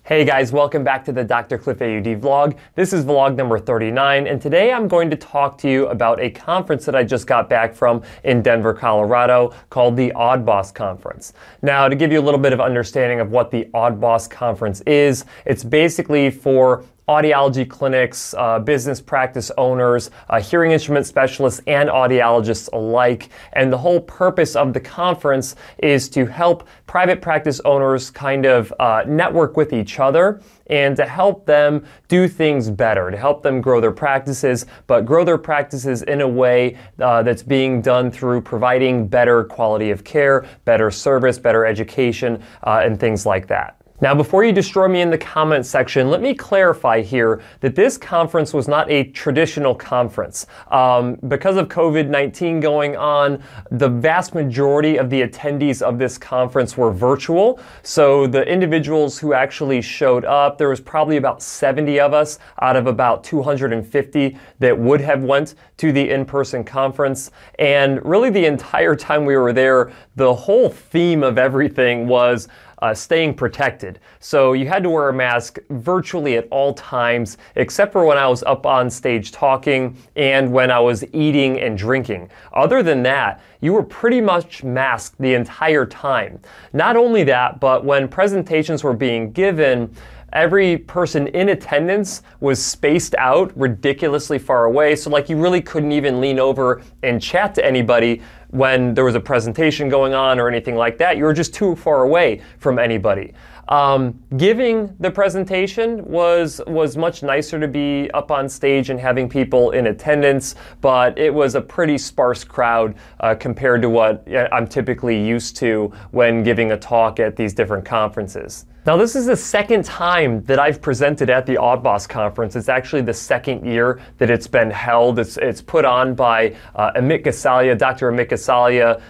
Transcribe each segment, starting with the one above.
Hey guys, welcome back to the Dr. Cliff AUD vlog. This is vlog number 39, and today I'm going to talk to you about a conference that I just got back from in Denver, Colorado, called the AUDBOSS Conference. Now, to give you a little bit of understanding of what the AUDBOSS Conference is, it's basically for audiology clinics, business practice owners, hearing instrument specialists, and audiologists alike. And the whole purpose of the conference is to help private practice owners kind of network with each other and to help them do things better, to help them grow their practices, but grow their practices in a way that's being done through providing better quality of care, better service, better education, and things like that. Now, before you destroy me in the comments section, let me clarify here that this conference was not a traditional conference. Because of COVID-19 going on, the vast majority of the attendees of this conference were virtual. So the individuals who actually showed up, there was probably about 70 of us out of about 250 that would have went to the in-person conference. And really the entire time we were there, the whole theme of everything was staying protected. So you had to wear a mask virtually at all times, except for when I was up on stage talking and when I was eating and drinking. Other than that, you were pretty much masked the entire time. Not only that, but when presentations were being given, every person in attendance was spaced out ridiculously far away. So like you really couldn't even lean over and chat to anybody when there was a presentation going on or anything like that. You were just too far away from anybody. Giving the presentation was much nicer to be up on stage and having people in attendance, but it was a pretty sparse crowd compared to what I'm typically used to when giving a talk at these different conferences. Now, this is the second time that I've presented at the AUDBOSS Conference. It's actually the second year that it's been held. It's put on by Amit Gasalia, Dr. Amit Gasalia,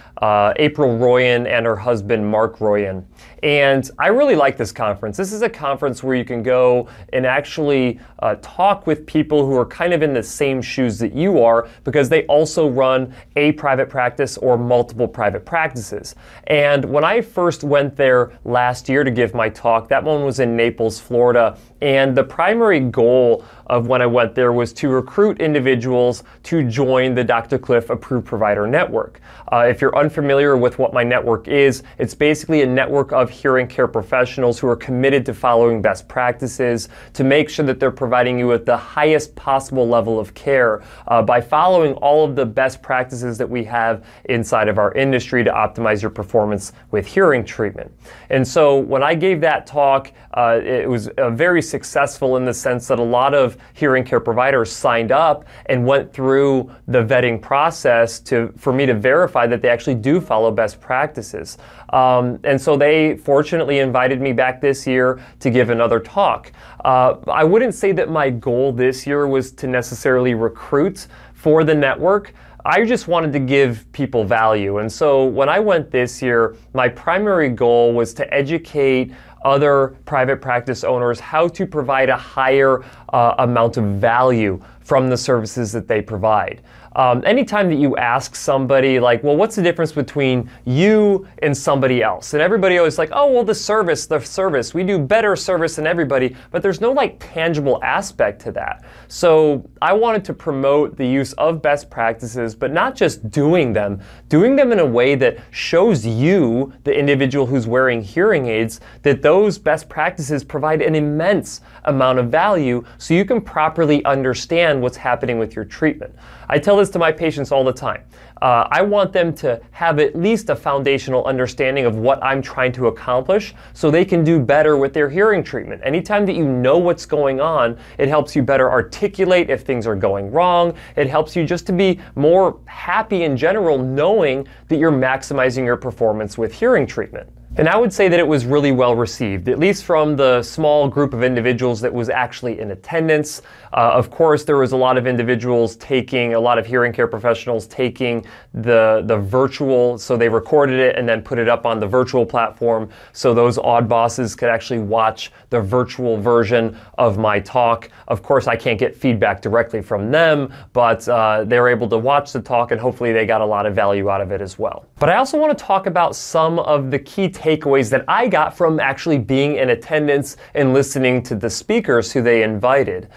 April Royan, and her husband, Mark Royan. And I really like this conference. This is a conference where you can go and actually talk with people who are kind of in the same shoes that you are, because they also run a private practice or multiple private practices. And when I first went there last year to give my talk, that one was in Naples, Florida. And the primary goal of when I went there was to recruit individuals to join the Dr. Cliff Approved Provider Network. If you're unfamiliar with what my network is, it's basically a network of hearing care professionals who are committed to following best practices to make sure that they're providing you with the highest possible level of care by following all of the best practices that we have inside of our industry to optimize your performance with hearing treatment. And so when I gave that talk, it was very successful in the sense that a lot of hearing care providers signed up and went through the vetting process for me to verify that they actually do follow best practices. And so they fortunately invited me back this year to give another talk. I wouldn't say that my goal this year was to necessarily recruit for the network. I just wanted to give people value. And so when I went this year, my primary goal was to educate other private practice owners how to provide a higher amount of value from the services that they provide. Anytime that you ask somebody like, well, what's the difference between you and somebody else? And everybody always like, oh, well, the service, we do better service than everybody, but there's no like tangible aspect to that. So I wanted to promote the use of best practices, but not just doing them in a way that shows you, the individual who's wearing hearing aids, that those best practices provide an immense amount of value so you can properly understand what's happening with your treatment. I tell this to my patients all the time. I want them to have at least a foundational understanding of what I'm trying to accomplish so they can do better with their hearing treatment. Anytime that you know what's going on, it helps you better articulate if things are going wrong. It helps you just to be more happy in general, knowing that you're maximizing your performance with hearing treatment. And I would say that it was really well received, at least from the small group of individuals that was actually in attendance. Of course, there was a lot of individuals taking, a lot of hearing care professionals taking the virtual, so they recorded it and then put it up on the virtual platform so those AUDBOSSes could actually watch the virtual version of my talk. Of course, I can't get feedback directly from them, but they were able to watch the talk and hopefully they got a lot of value out of it as well. But I also want to talk about some of the key takeaways that I got from actually being in attendance and listening to the speakers who they invited.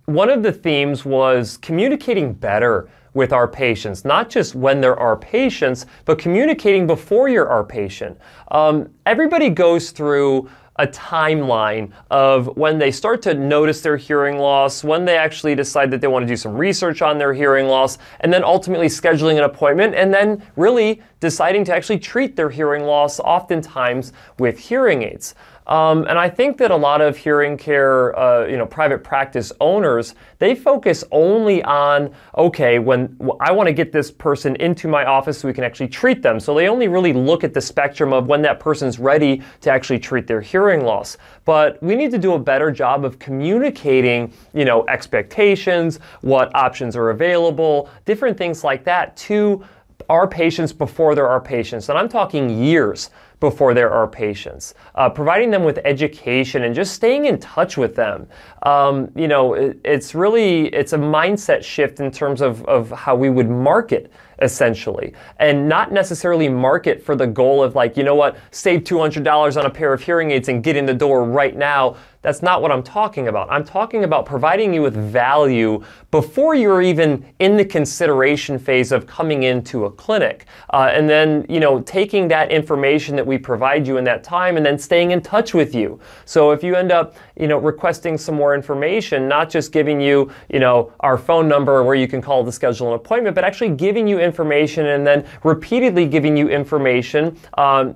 One of the themes was communicating better with our patients, not just when they're our patients, but communicating before you're our patient. Everybody goes through a timeline of when they start to notice their hearing loss, when they actually decide that they want to do some research on their hearing loss, and then ultimately scheduling an appointment, and then really deciding to actually treat their hearing loss, oftentimes with hearing aids. And I think that a lot of hearing care, private practice owners, they focus only on, okay, when I want to get this person into my office so we can actually treat them. So they only really look at the spectrum of when that person's ready to actually treat their hearing loss. But we need to do a better job of communicating, expectations, what options are available, different things like that to our patients before they're our patients. And I'm talking years before they're our patients. Providing them with education and just staying in touch with them. It's a mindset shift in terms of how we would market, essentially, and not necessarily market for the goal of save $200 on a pair of hearing aids and get in the door right now. That's not what I'm talking about. I'm talking about providing you with value before you're even in the consideration phase of coming into a clinic. And then, taking that information that we provide you in that time and then staying in touch with you. So if you end up, requesting some more information, not just giving you, our phone number where you can call to schedule an appointment, but actually giving you information and then repeatedly giving you information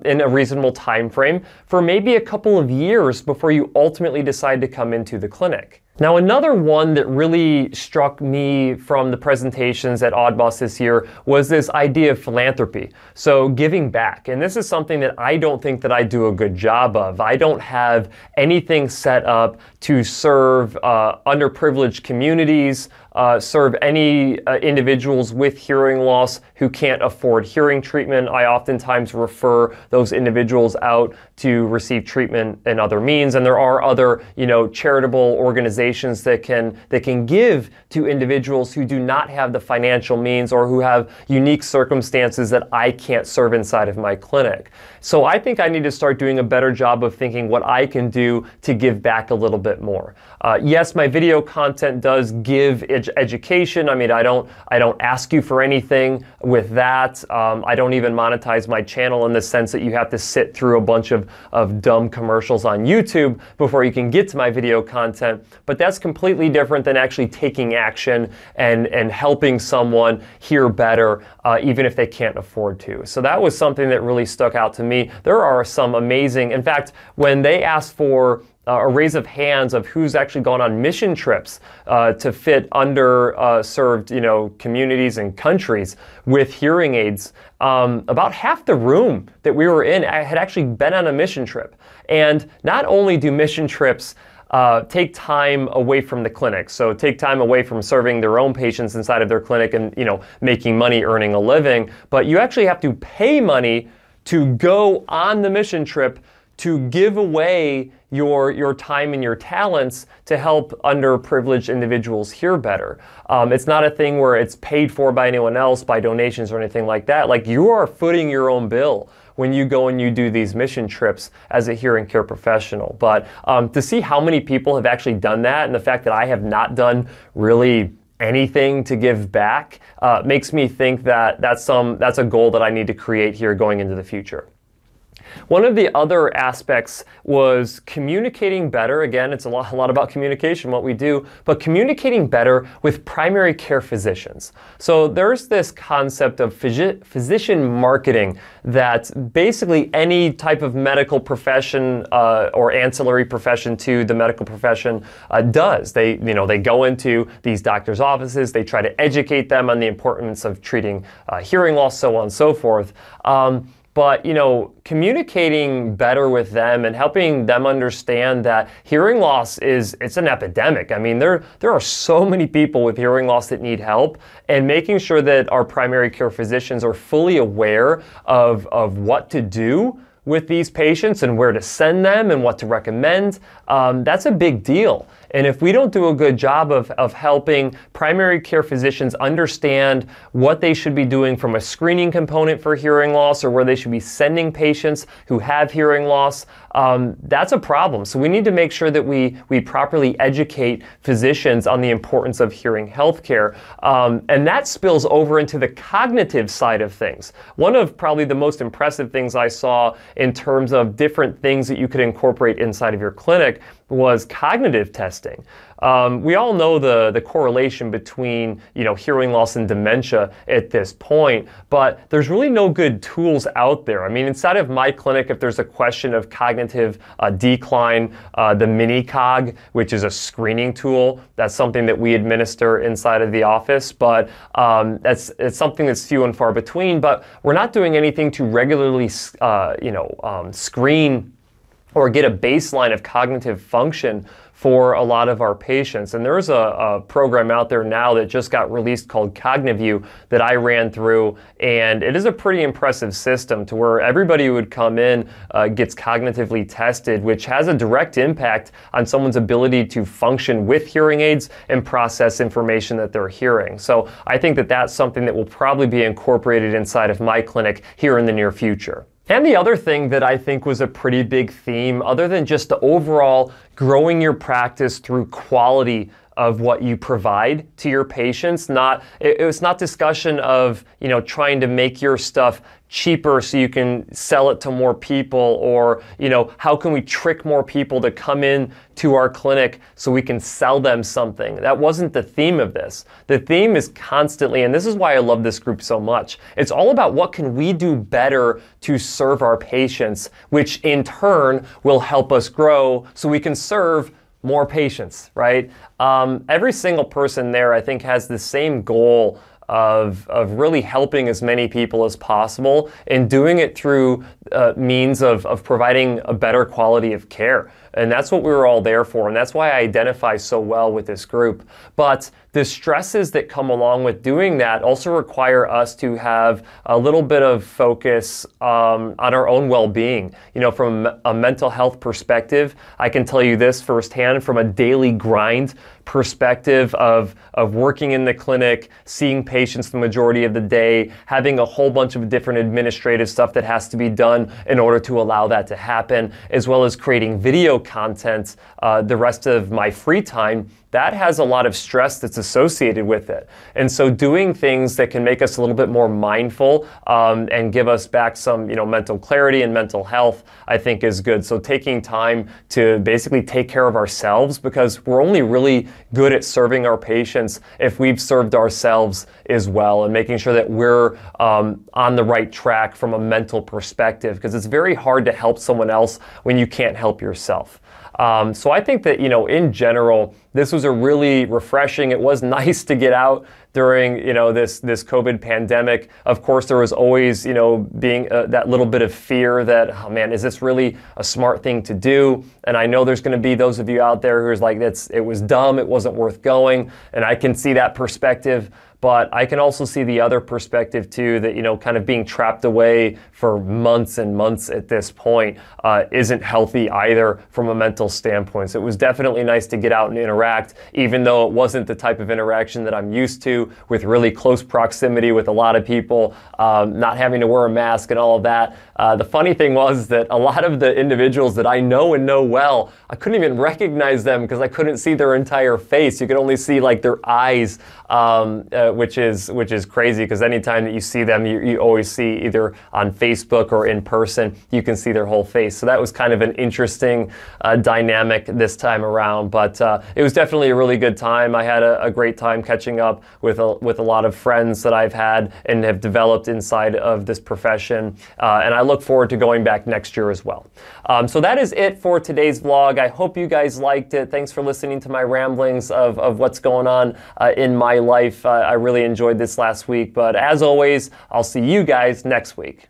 in a reasonable time frame for maybe a couple of years before you ultimately decide to come into the clinic. Now, another one that really struck me from the presentations at AudBoss this year was this idea of philanthropy. So giving back. And this is something that I don't think that I do a good job of. I don't have anything set up to serve underprivileged communities, serve any individuals with hearing loss who can't afford hearing treatment. I oftentimes refer those individuals out to receive treatment in other means, and there are other, charitable organizations that can give to individuals who do not have the financial means or who have unique circumstances that I can't serve inside of my clinic. So I think I need to start doing a better job of thinking what I can do to give back a little bit more. Yes, my video content does give education. I mean, I don't ask you for anything with that. I don't even monetize my channel in the sense that you have to sit through a bunch of dumb commercials on YouTube before you can get to my video content. But that's completely different than actually taking action and helping someone hear better, even if they can't afford to. So that was something that really stuck out to me. There are some amazing, in fact, when they asked for a raise of hands of who's actually gone on mission trips to fit underserved, communities and countries with hearing aids. About half the room that we were in had actually been on a mission trip. And not only do mission trips take time away from the clinic, so take time away from serving their own patients inside of their clinic and making money, earning a living, but you actually have to pay money to go on the mission trip to give away your time and your talents to help underprivileged individuals hear better. It's not a thing where it's paid for by anyone else, by donations or anything like that. Like, you are footing your own bill when you go and you do these mission trips as a hearing care professional. But to see how many people have actually done that, and the fact that I have not done really anything to give back, makes me think that that's a goal that I need to create here going into the future. One of the other aspects was communicating better. Again, it's a lot about communication, what we do, but communicating better with primary care physicians. So there's this concept of physician marketing that basically any type of medical profession or ancillary profession to the medical profession does. They go into these doctors' offices, they try to educate them on the importance of treating hearing loss, so on and so forth. But, communicating better with them and helping them understand that hearing loss it's an epidemic. I mean, there are so many people with hearing loss that need help, and making sure that our primary care physicians are fully aware of what to do with these patients and where to send them and what to recommend, that's a big deal. And if we don't do a good job of helping primary care physicians understand what they should be doing from a screening component for hearing loss, or where they should be sending patients who have hearing loss, that's a problem. So we need to make sure that we properly educate physicians on the importance of hearing healthcare. And that spills over into the cognitive side of things. One of probably the most impressive things I saw in terms of different things that you could incorporate inside of your clinic was cognitive testing. We all know the correlation between hearing loss and dementia at this point, but there's really no good tools out there. I mean, inside of my clinic, if there's a question of cognitive decline, the MiniCog, which is a screening tool, that's something that we administer inside of the office, but it's something that's few and far between. But we're not doing anything to regularly screen or get a baseline of cognitive function for a lot of our patients. And there's a program out there now that just got released called CogniView that I ran through, and it is a pretty impressive system to where everybody who would come in gets cognitively tested, which has a direct impact on someone's ability to function with hearing aids and process information that they're hearing. So I think that that's something that will probably be incorporated inside of my clinic here in the near future. And the other thing that I think was a pretty big theme, other than just the overall growing your practice through quality of what you provide to your patients, it was not discussion of trying to make your stuff cheaper so you can sell it to more people, or how can we trick more people to come in to our clinic so we can sell them something. That wasn't the theme of this. The theme is constantly, and this is why I love this group so much, it's all about what can we do better to serve our patients, which in turn will help us grow so we can serve more patients, right? Every single person there, I think, has the same goal of really helping as many people as possible, and doing it through means of providing a better quality of care. And that's what we were all there for, and that's why I identify so well with this group. But the stresses that come along with doing that also require us to have a little bit of focus on our own well-being. From a mental health perspective, I can tell you this firsthand from a daily grind perspective of working in the clinic, seeing patients the majority of the day, having a whole bunch of different administrative stuff that has to be done in order to allow that to happen, as well as creating video content the rest of my free time. That has a lot of stress that's associated with it. And so doing things that can make us a little bit more mindful and give us back some mental clarity and mental health, I think is good. So taking time to basically take care of ourselves, because we're only really good at serving our patients if we've served ourselves as well, and making sure that we're on the right track from a mental perspective, because it's very hard to help someone else when you can't help yourself. So I think that, in general, this was a really refreshing. It was nice to get out during, this COVID pandemic. Of course, there was always, being that little bit of fear that, oh man, is this really a smart thing to do? And I know there's going to be those of you out there who's like, it was dumb, it wasn't worth going. And I can see that perspective. But I can also see the other perspective too, that, kind of being trapped away for months and months at this point isn't healthy either from a mental standpoint. So it was definitely nice to get out and interact, even though it wasn't the type of interaction that I'm used to, with really close proximity with a lot of people, not having to wear a mask and all of that. The funny thing was that a lot of the individuals that I know and know well, I couldn't even recognize them because I couldn't see their entire face. You could only see like their eyes, which is crazy, because anytime that you see them, you always see either on Facebook or in person, you can see their whole face. So that was kind of an interesting dynamic this time around, but it was definitely a really good time. I had a great time catching up with a lot of friends that I've had and have developed inside of this profession, and I look forward to going back next year as well. So that is it for today's vlog. I hope you guys liked it. Thanks for listening to my ramblings of what's going on in my life. I really enjoyed this last week, but as always, I'll see you guys next week.